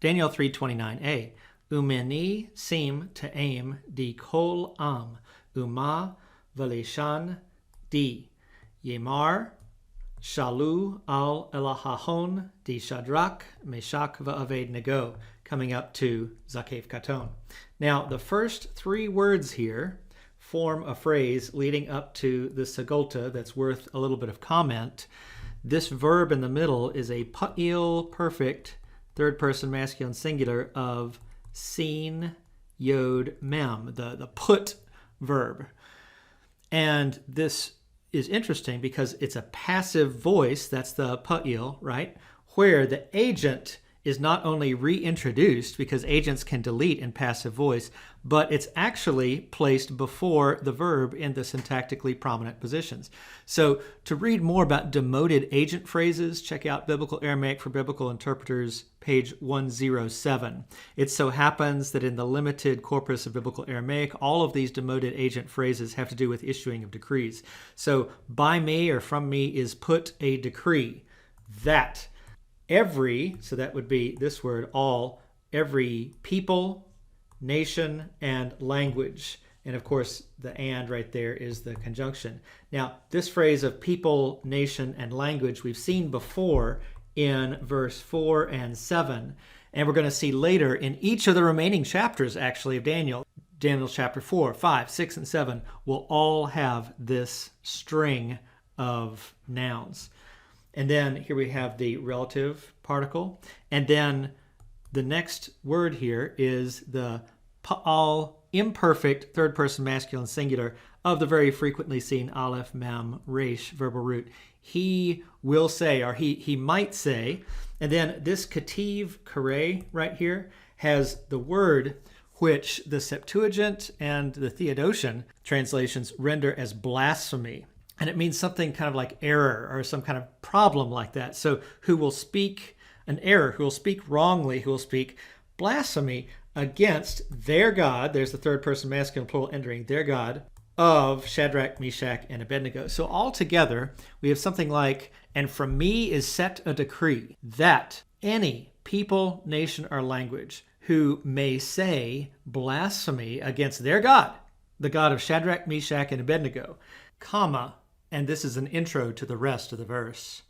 Daniel 3:29a. Umeni sim te'em di kol am, uma v'lishan di, yemar shalu al elahahon di Shadrach, Meshach, va'Abednego, coming up to Zakef Katon. Now, the first three words here form a phrase leading up to the Segulta that's worth a little bit of comment. This verb in the middle is a pa'il perfect third person masculine singular of sin yod mem, the put verb. And this is interesting because it's a passive voice, that's the pa'il, right? Where the agent is not only reintroduced, because agents can delete in passive voice, but it's actually placed before the verb in the syntactically prominent positions. So to read more about demoted agent phrases, check out Biblical Aramaic for Biblical Interpreters, page 107. It so happens that in the limited corpus of Biblical Aramaic, all of these demoted agent phrases have to do with issuing of decrees. So by me or from me is put a decree that every, so that would be this word, all, every people, nation, and language. And of course, the and right there is the conjunction. Now, this phrase of people, nation, and language we've seen before in verse 4 and 7. And we're going to see later in each of the remaining chapters, actually, of Daniel. Daniel chapter 4, 5, 6, and 7 will all have this string of nouns. And then here we have the relative particle. And then the next word here is the pa'al imperfect third person masculine singular of the very frequently seen aleph, mem, resh verbal root. He will say, or he might say. And then this kativ kare right here has the word which the Septuagint and the Theodotion translations render as blasphemy. And it means something kind of like error or some kind of problem like that. So who will speak an error, who will speak wrongly, who will speak blasphemy against their God. There's the third person masculine plural entering, their God of Shadrach, Meshach, and Abednego. So altogether, we have something like, and from me is set a decree that any people, nation, or language who may say blasphemy against their God, the God of Shadrach, Meshach, and Abednego, comma, and this is an intro to the rest of the verse.